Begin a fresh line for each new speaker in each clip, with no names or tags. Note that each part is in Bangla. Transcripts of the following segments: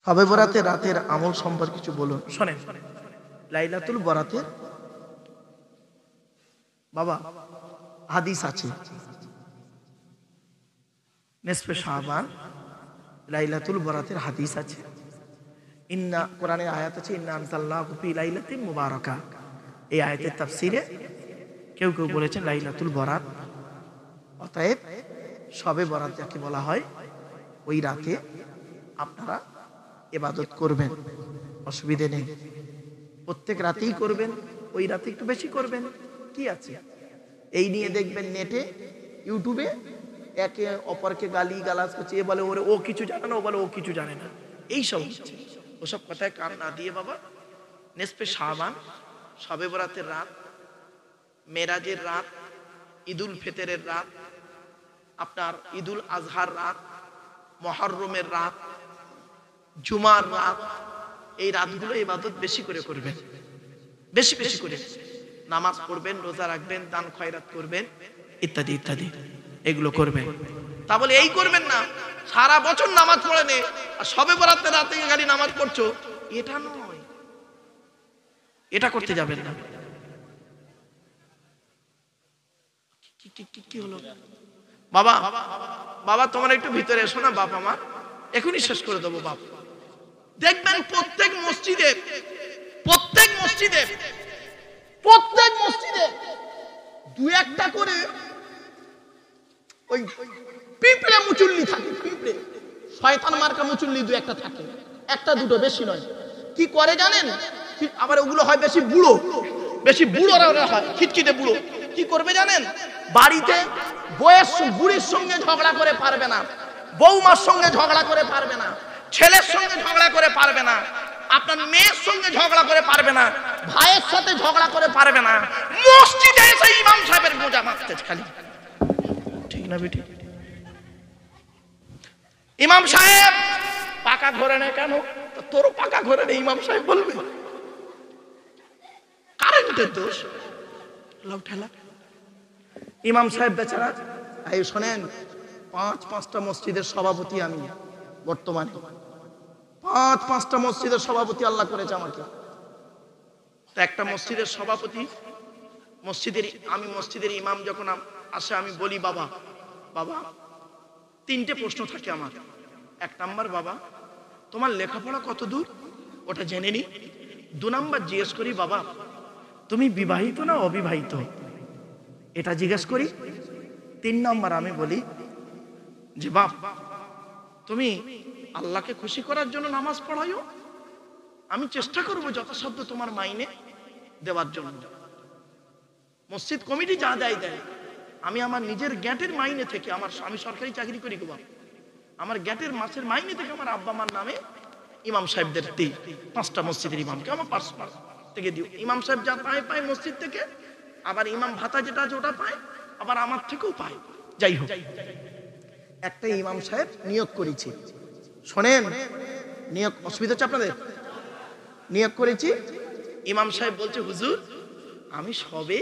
শবে বরাতের রাতের আমল সম্পর্কে কিছু বলুন। শোনেন, লাইলাতুল বরাতের বাবা হাদিস আছে, নিসফে শাবান লাইলাতুল বরাতের হাদিস আছে। ইন্না কোরআনের আয়াত আছে, ইন্না আনজালনাহু ফি লাইলাতিন মুবারাকা। এই আয়াতের তাফসীরে কেউ কেউ বলেছেন লাইলাতুল বরাত, অতএব শবে বরাত যাকে বলা হয়, ওই রাতে আপনারা ইবাদত করবেন, অসুবিধে নেই। প্রত্যেক রাতেই করবেন, ওই রাতে একটু বেশি করবেন, কি আছে? এই নিয়ে দেখবেন নেটে ইউটিউবে একে অপরকে গালি গালাজ করছে, এ বলে ওরে ও কিছু জানে না, ও বলে ও কিছু জানে না, এই সব হচ্ছে। ওসব কথায় কান না দিয়ে বাবা, নিসফে শাবান, শবে বরাতের রাত, মেরাজের রাত, ঈদুল ফিতরের রাত, আপনার ঈদুল আজহার রাত, মুহররমের রাত, জুমার রাত, এই রাতগুলো ইবাদত বেশি করে করবেন, বেশি বেশি করে নামাজ পড়বেন, রোজা রাখবেন, দান খয়রাত করবেন, ইত্যাদি ইত্যাদি, এগুলো করবেন। তা বলে এই করবেন না সারা বছর নামাজ পড়ে নে আর শবে বরাতের রাতে খালি নামাজ পড়ছো, এটা নয়, এটা করতে যাবেন না। কি হলো বাবা? বাবা তোমার একটু ভিতরে এসো না, বাপ আমার এখনই শেষ করে দেবো। বাপ দেখবেন প্রত্যেক মসজিদে দু একটা করে ওই পিঁপড়ে মুচুল্লি থাকে, পিঁপড়ে শয়তান মার্কা মুচুল্লি দু একটা থাকে, একটা দুটো, বেশি নয়। কি করে জানেন? আবার ওগুলো হয় বেশি বুড়োরা হয়, খিটখিটে বুড়ো। কি করবে জানেন? বাড়িতে বুড়ির সঙ্গে ঝগড়া করে পারবে না, বৌমার সঙ্গে ঝগড়া করে পারবে না, ছেলের সঙ্গে ঝগড়া করে পারবে না, আপনার মেয়ের সঙ্গে ঝগড়া করে পারবে না, ভাইয়ের সাথে ঝগড়া করে পারবে না, মসজিদে এসে ইমাম সাহেবের মোজা মারতে খালি। ঠিক না বেটি? ইমাম সাহেব পাকা ঘরে নেই কেন? তোরও পাকা ঘরে নেই, ইমাম সাহেব বলবে কারেন্টের দোষ, লাউ ঠেলা। ইমাম সাহেব বেচারা, এই শোনেন, 5-5টা মসজিদের সভাপতি আমি বর্তমানে, 5-5টা মসজিদের সভাপতি আল্লাহ করেছে আমাকে। তো একটা মসজিদের সভাপতি, আমি মসজিদের ইমাম যখন আসে আমি বলি, বাবা 3টে প্রশ্ন থাকে আমার। 1 নাম্বার, বাবা তোমার লেখাপড়া কত দূর, ওটা জেনে নি। 2 নাম্বার জিজ্ঞেস করি, বাবা তুমি বিবাহিত না অবিবাহিত, এটা জিজ্ঞেস করি। 3 নাম্বার আমি বলি যে বাপ তুমি আল্লাহকে খুশি করার জন্য নামাজ পড়াইও, আমি চেষ্টা করবো যথাসাধ্য তোমার মাইনে দেওয়ার জন্য। মসজিদ কমিটি যা দেয়, আমি আমার নিজের গ্যাটের মাইনে থেকে, আমি সরকারি চাকরি করি গো বাপ, আমার গ্যাটের মাসের মাইনে থেকে আমার আব্বা মার নামে ইমাম সাহেবদের দিই, 5টা মসজিদের ইমামকে আমার পার্সোনাল থেকে দিও। ইমাম সাহেব যা পায় মসজিদ থেকে, আবার ইমাম ভাতা যেটা আছে ওটা পায়, আবার আমার থেকেও পায়। যাই হোক, একটা ইমাম সাহেব নিয়োগ করেছি, শোনেন, নিয়োগ অসুবিধা হচ্ছে আপনাদের? নিয়োগ করেছি, ইমাম সাহেব বলছে হুজুর আমি সবে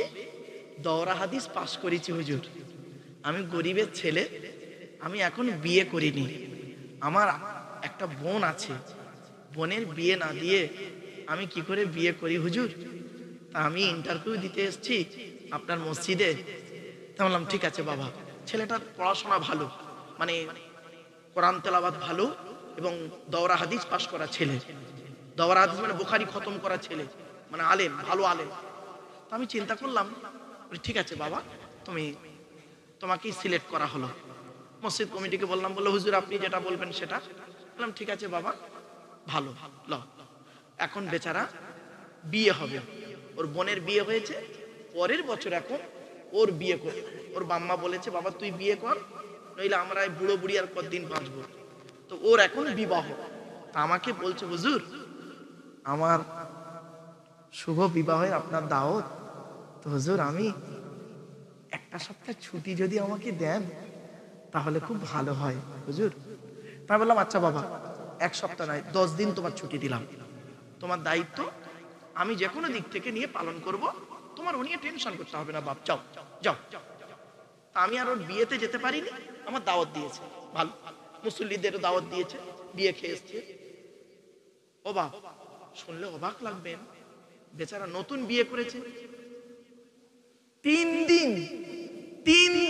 দওরা হাদিস পাশ করেছি হুজুর, আমি গরিবের ছেলে, আমি এখন বিয়ে করিনি, আমার একটা বোন আছে, বোনের বিয়ে না দিয়ে আমি কি করে বিয়ে করি হুজুর? তা আমি ইন্টারভিউ দিতে এসেছি আপনার মসজিদে। তা বললাম ঠিক আছে বাবা, ছেলেটার পড়াশোনা ভালো, মানে কোরআন তেলাওয়াত ভালো এবং দওরা হাদিস পাশ করা ছেলে, দওরা হাদিস মানে বুখারী খতম করা ছেলে, মানে আলেম, ভালো আলেম। তো আমি চিন্তা করলাম, ঠিক আছে বাবা তোমাকেই সিলেক্ট করা হলো। মসজিদ কমিটিকে বললাম, বললো হুজুর আপনি যেটা বলবেন সেটা। বললাম ঠিক আছে বাবা, ভালো। এখন বেচারা বিয়ে হবে, ওর বোনের বিয়ে হয়েছে, পরের বছর এখন ওর বিয়ে করে, ওর বাম্মা বলেছে বাবা তুই বিয়ে কর, নইলে আমরা বুড়ো বুড়ি আর কতদিন বাঁচবো। তো ওর এখন বিবাহ, তা আমাকে বলছে হুজুর আমার শুভ বিবাহে আপনার দাওয়াত। তো হুজুর আমি 1 সপ্তাহ ছুটি যদি আমাকে দেন তাহলে খুব ভালো হয় হুজুর। আমি বললাম আচ্ছা বাবা 1 সপ্তাহ নয় 10 দিন তোমার ছুটি দিলাম, তোমার দায়িত্ব আমি যে কোনো দিক থেকে নিয়ে পালন করব, তোমার ও নিয়ে টেনশন করতে হবে না বাপ, যাও যাও। তা আমি আর ওর বিয়েতে যেতে পারিনি, আমার দাওয়াত দিয়েছে, ভালো মুসল্লিদেরও দাওয়াত দিয়েছে, বিয়ে খেয়ে এসছে। ও বাপ, শুনলে অবাক লাগবেন, বেচারা নতুন বিয়ে করেছে, 3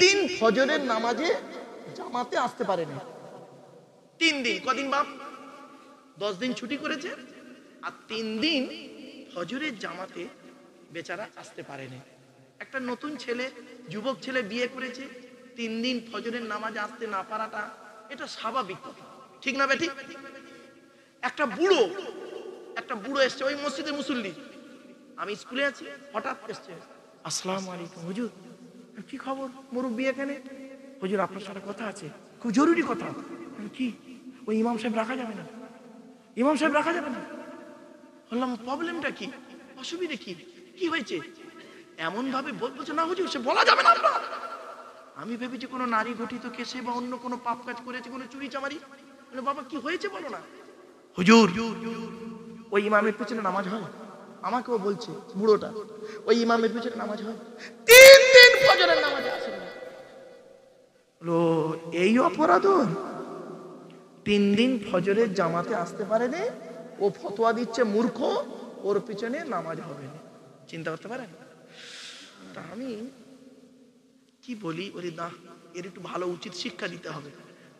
দিন ফজরের নামাজে জামাতে আসতে পারেনি। 3 দিন, কদিন বাপ? 10 দিন ছুটি করেছে, আর 3 দিন ফজরের জামাতে বেচারা আসতে পারেনি। একটা নতুন ছেলে, যুবক ছেলে বিয়ে করেছে, 3 দিন ফজরের নামাজে আসতে না পারাটা এটা স্বাভাবিক কথা, ঠিক না বেঠিক? একটা বুড়ো এসছে ওই মসজিদে, মুসল্লি, আমি স্কুলে আছি, হঠাৎ এসছে, আসসালামু আলাইকুম হুজুর। কি খবর মুরব্বি এখানে? হুজুর আপনার সাথে কথা আছে, খুব জরুরি কথা। কি? ওই ইমাম সাহেব রাখা যাবে না, ইমাম সাহেব রাখা যাবে না। বললাম প্রবলেমটা কি, অসুবিধা কি, কি হয়েছে? এমন ভাবে বলছে, না হুজুর সে বলা যাবে না আপনার। আমি ভেবেছি কোনো নারী গঠিত কেসে বা অন্য কোনো পাপ কাজ করেছে, কোনো চুরি চামারি। বাবা কি হয়েছে বলো না। হুজুর ওই ইমামের পেছনে নামাজ হয়, আমাকেও বলছে বুড়োটা, ওই ইমামের পেছনে নামাজ হয়, 3 দিন ফজরের নামাজে আসে না। এই অপরাধ, 3 দিন ফজরের জামাতে আসতে পারেনি, ও ফতোয়া দিচ্ছে মূর্খ, ওর পিছনে নামাজ হবে না। চিন্তা করতে পারেন? তা আমি কি বলি, ওরে না, এর একটু ভালো উচিত শিক্ষা দিতে হবে।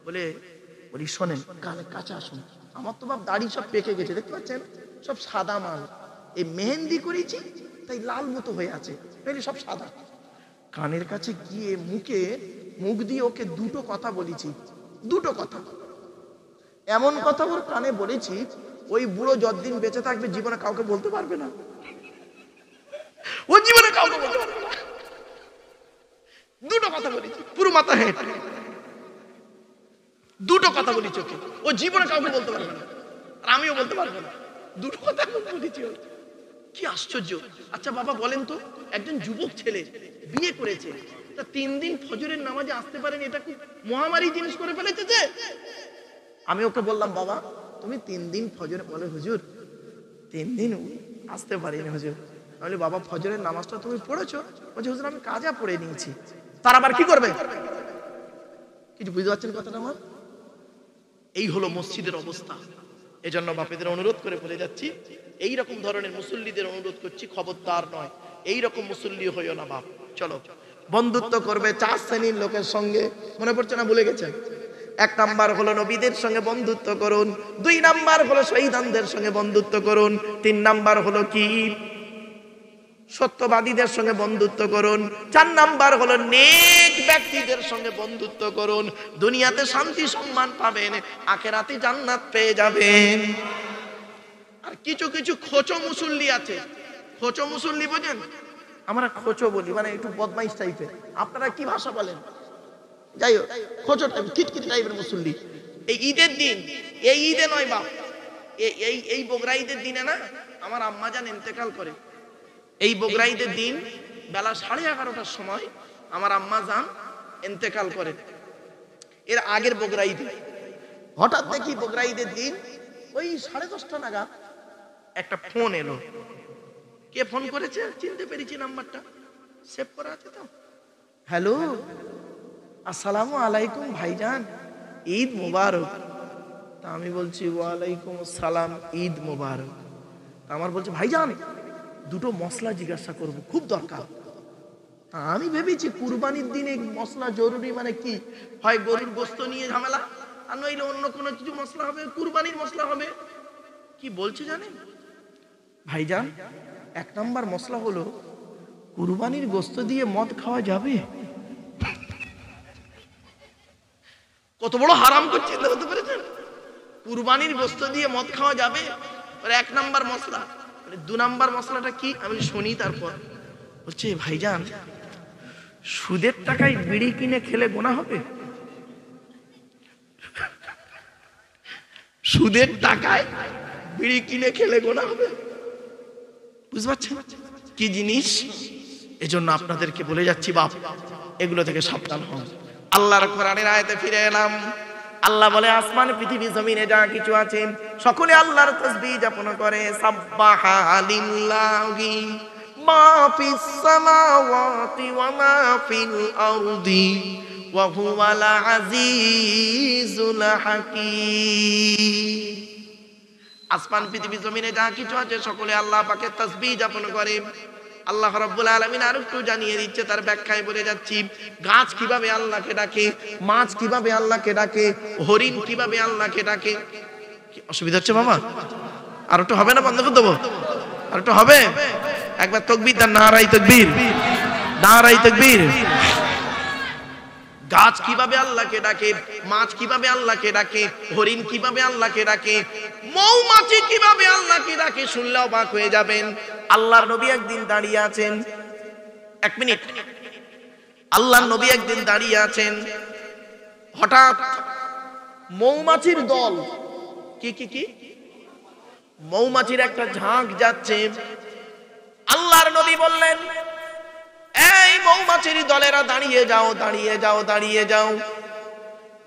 বলি শোনেন, কানে কাছে আসুন। আমার তো বাপ দাড়ি সব পেকে গেছে, দেখতে পাচ্ছেন, সব সাদা মাল। এই মেহেন্দি করেছি তাই লাল মতো হয়ে আছে, সব সাদা। কানের কাছে গিয়ে মুখ দিয়ে ওকে 2টো কথা বলেছি, 2টো কথা, এমন কথা ওর কানে বলেছি, ওই বুড়ো যতদিন বেঁচে থাকবে জীবনে কাউকে বলতে পারবে না, ও জীবনে কাউকে বলতে পারবে না। 2টো কথা বলেছি, পুরো মাথা হেঁট, 2টো কথা বলেছি ওকে, ও জীবনে কাউকে বলতে পারবে না, আর আমিও বলতে পারবো না। 2টো কথা বলেছি। কি আশ্চর্য! আচ্ছা বাবা বলেন তো, একজন যুবক ছেলে বিয়ে করেছে, তা 3 দিন ফজরের নামাজে আসতে পারেন, এটা খুব মহামারী জিনিস করে ফেলেছে। যে আমি ওকে বললাম, বাবা তুমি 3 দিন ফজরে, বলে হুজুর 3 দিন আসতে পারিনি হুজুর। বলে বাবা ফজরের নামাজটা তুমি পড়েছো? বলছে হুজুর আমি কাজা পড়ে নিয়েছি। তার আবার কি করবে? কিছু বুঝতে পারছেন কথাটা আমার? এই হলো মসজিদের অবস্থা। এজন্য বাপেদের অনুরোধ করে বলে যাচ্ছি, এই রকম ধরনের মুসল্লিদের অনুরোধ করছি, খবরদার নয়, এই রকম মুসল্লি হইও না বাপ। চলো বন্ধুত্ব করবে 4 শ্রেণীর লোকের সঙ্গে, মনে পড়ছে না, ভুলে গেছেন? 1 নাম্বার হলো নবীদের সঙ্গে বন্ধুত্ব করুন, 2 নাম্বার হলো শহীদানদের সঙ্গে বন্ধুত্ব করুন, 3 নাম্বার হলো কি, সত্যবাদীদের সঙ্গে বন্ধুত্ব করুন, 4 নাম্বার হলো নেক ব্যক্তিদের সঙ্গে বন্ধুত্ব করুন। দুনিয়াতে শান্তি সম্মান পাবেন, আখিরাতে জান্নাত পেয়ে যাবেন। আর কিছু কিছু খোঁচো মুসল্লি আছে, খোঁচো মুসল্লি বোঝেন? আমরা খোঁচো বলি, মানে একটু বদমাইশ টাইপের, আপনারা কি ভাষা বলেন? যাই হোক, খোঁচো টাইপ, খিটখিট টাইপের মুসল্লি। এই ঈদের দিন, এই ঈদে নয় বাপ, এই বগরা ঈদের দিনে না, আমার আম্মা জান ইন্তেকাল করে। এই বগরা ঈদের দিন বেলা 11:30টার সময় আমার আম্মা জান ইন্তেকাল করে। এর আগের বগরা ঈদে হঠাৎ দেখি বগরা ঈদের দিন ওই 10:30 নাগাদ একটা ফোন এলো। কে ফোন করেছে চিনতে পেরেছি, নাম্বারটা সেভ করা আছে তো। হ্যালো, আসসালামু আলাইকুম ভাইজান, ঈদ মোবারক। তা আমি বলছি ওয়ালাইকুম আসসালাম, ঈদ মোবারক। তা আমার বলছে ভাইজান 2টো মশলা জিজ্ঞাসা করব, খুব দরকার। আমি ভেবেছি কুরবানির দিনে মশলা জরুরি, মানে কি হয় গরুর গোশত নিয়ে ঝামেলা, আর নইলে অন্য কোনো কিছু মশলা হবে, কুরবানির মশলা হবে। কি বলছে জানেন ভাইজান? 1 নাম্বার মশলা হলো কুরবানির গোশত দিয়ে মদ খাওয়া যাবে। কত বড় হারাম করছে, বলতে পেরেছেন? কুরবানির গোশত দিয়ে মদ খাওয়া যাবে, 1 নাম্বার মশলা। 2 নাম্বার মশলাটা কি? আমি শুনি। তারপর বলছে ভাইজান সুদের টাকায় বিড়ি কিনে খেলে গুনাহ হবে? সুদের টাকায় বিড়ি কিনে খেলে গুনাহ হবে? বুঝতে পারছেন কি জিনিস? এজন্য আপনাদেরকে বলে যাচ্ছি বাপ, এগুলো থেকে সাবধান হন। আল্লাহর কোরআনের আয়াতে ফিরে এলাম। আল্লাহ বলে আসমান পৃথিবী জমিনে যা কিছু আছে সকলে আল্লাহর তাসবিহ যাপন করে। সাব্বাহা লিল্লাহি মা ফিস সামাওয়াতি ওয়া মা ফিল আরদি ওয়া হুয়াল আজিজুল হাকীম। আসমান পৃথিবী জমিনে যা কিছু আছে সকলে আল্লাহ পাকের তাসবিহ যাপন করে। আল্লাহ রাব্বুল আলামিন আর একটু জানিয়ে দিচ্ছে, তার ব্যাখ্যায় বলে যাচ্ছি। গাছ কিভাবে আল্লাহকে ডাকে, মাছ কিভাবে আল্লাহকে ডাকে, হরিণ কিভাবে আল্লাহকে ডাকে। কি অসুবিধা হচ্ছে বাবা? আর একটু হবে না? বন্ধ করে দেবো? আর একটু হবে? একবার তাকবীর দেন, নারায়ে তাকবীর, নারায়ে তাকবীর। গাছ কিভাবে আল্লাহকে ডাকে, মাছ কিভাবে আল্লাহকে ডাকে, হরিণ কিভাবে আল্লাহকে ডাকে, মৌমাছি কিভাবে আল্লাহকে ডাকে, শুনলে অবাক হয়ে যাবেন। আল্লাহর নবী একদিন দাঁড়িয়ে আছেন, এক মিনিট, আল্লাহর নবী একদিন দাঁড়িয়ে আছেন, হঠাৎ মৌমাছির দল, কি কি কি মৌমাছির একটা ঝাঁক যাচ্ছে। আল্লাহর নবী বললেন, এই মৌমাছির দলেরা দাঁড়িয়ে যাও, দাঁড়িয়ে যাও, দাঁড়িয়ে যাও।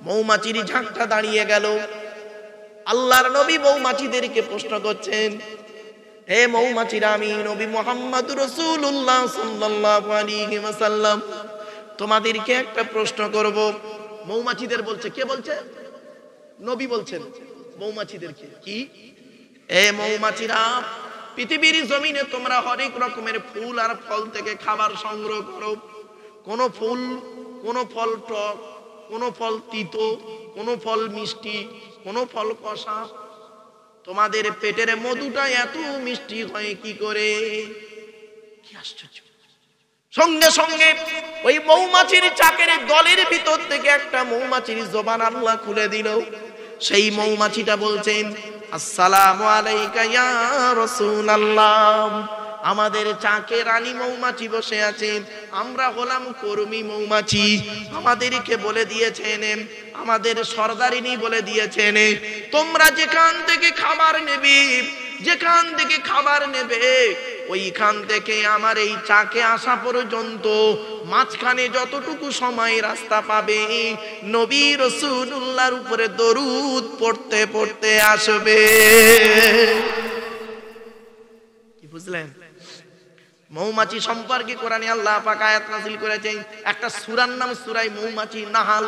মৌমাছির ঝাঁকটা দাঁড়িয়ে গেল। আল্লাহর নবী মৌমাছিদেরকে প্রশ্ন করছেন, হে মৌমাছিরা, আমি নবী মুহাম্মদুর রাসূলুল্লাহ সাল্লাল্লাহু আলাইহি ওয়াসাল্লাম তোমাদেরকে একটা প্রশ্ন করব। মৌমাছিদের বলছে, কে বলছে? নবী বলছেন মৌমাছিদেরকে, কি? এ মৌমাছিরা, পৃথিবীর জমিনে তোমরা হরেক রকমের ফুল আর ফল থেকে খাবার সংগ্রহ করো। কোন ফুল, কোন ফল টক, কোন ফল তিতো, কোন ফল মিষ্টি, কোন ফল কষা। তোমাদের পেটের মধুটা এত মিষ্টি হয় কি করে? কি আশ্চর্য! সঙ্গে সঙ্গে ওই মৌমাছির চাকের দলের ভিতর থেকে একটা মৌমাছির জবান আল্লাহ খুলে দিল। সেই মৌমাছিটা বলছেন, আসসালামু আলাইকা ইয়া রাসূলুল্লাহ। আমাদের চাকে রানী মৌমাছি বসে আছেন, আমরা হলাম কর্মী মৌমাছি। আমাদেরকে বলে দিয়েছেন, আমাদের সরদারিনী বলে দিয়েছেন, তোমরা যেখান থেকে খাবার নেবে, যেখান থেকে খাবার নেবে, ওইখান থেকে আমার এই চাকে আসা পর্যন্ত মাঝখানে যতটুকু সময় রাস্তা পাবে, নবী রাসূলুল্লাহর উপরে দরুদ পড়তে পড়তে আসবে। কি বুঝলেন? মৌমাছি সম্পর্কে কোরআনে আল্লাহ পাক আয়াত নাযিল করেছেন। একটা সূরার নাম সূরা মৌমাছি, নাহাল।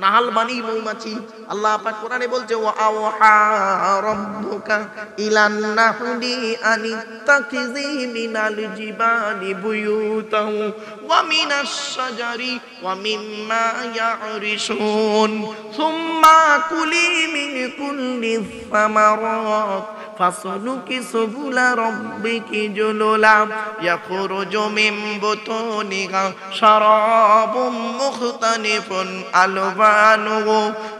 নাহাল মানে মৌমাছি। আল্লাহ পাক কোরআনে বলছে, ওয়া আওহা রাব্বুকা ইলান নাহলি আনিত্তাকিযি মিনাল জিবালি বুয়ুতাও ওয়া মিনাশ শাজারি ওয়া মিম্মা ইয়ারিশুন সুম্মা কুলি মিন কুল্লিস সামারাত ফাসলুকি সুবুলা রাব্বিকি জুলুলা ইয়াখরুজু মিন বুতুনিহা শারাবুম মুখতালিফুন আলবানুহু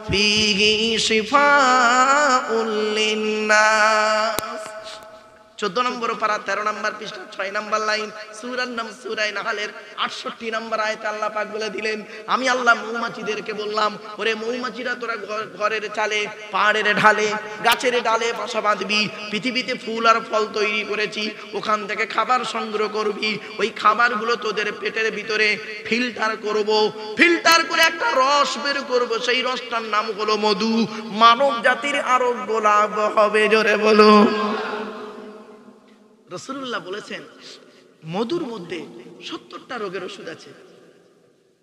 ফীহি শিফাউল লিন্নাস। 14 নম্বর পারা 13 নম্বর পৃষ্ঠা 6 নম্বর লাইন, সূরার নাম সূরা নাহলের 68 নম্বর আয়াতে আল্লাহ পাক বলে দিলেন, আমি আল্লাহ মৌমাছিদেরকে বললাম, ওরে মৌমাছিরা, তোরা ঘরের চালে, পাহাড়ের ঢালে, গাছের ডালে বাসা বাঁধবি। পৃথিবীতে ফুল আর ফল তৈরি করেছি, ওখান থেকে খাবার সংগ্রহ করবি। ওই খাবারগুলো তোদের পেটের ভিতরে ফিল্টার করব, ফিল্টার করে একটা রস বের করব, সেই রসটার নাম হলো মধু। মানব জাতির আরোগ্য লাভ হবে। জোরে বলো। রাসূলুল্লাহ বলেছেন, মধুর মধ্যে 70টা রোগের ওষুধ আছে।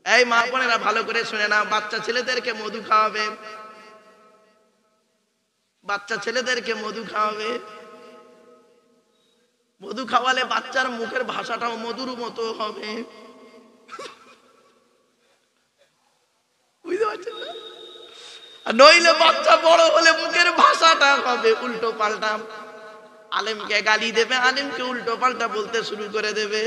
এই মা বোনেরা ভালো করে শুনে নাও, বাচ্চা ছেলেদেরকে মধু খাওয়াবে, বাচ্চা ছেলেদেরকে মধু খাওয়াবে। মধু খাওয়ালে বাচ্চার মুখের ভাষাটাও মধুর মতো হবে। বুঝতে পারছেন না? নইলে বাচ্চা বড় হলে মুখের ভাষাটা হবে উল্টো পাল্টা। আলেমকে গালি দেবে, আলেমকে উল্টো পাল্টা বলতে শুরু করে দেবে।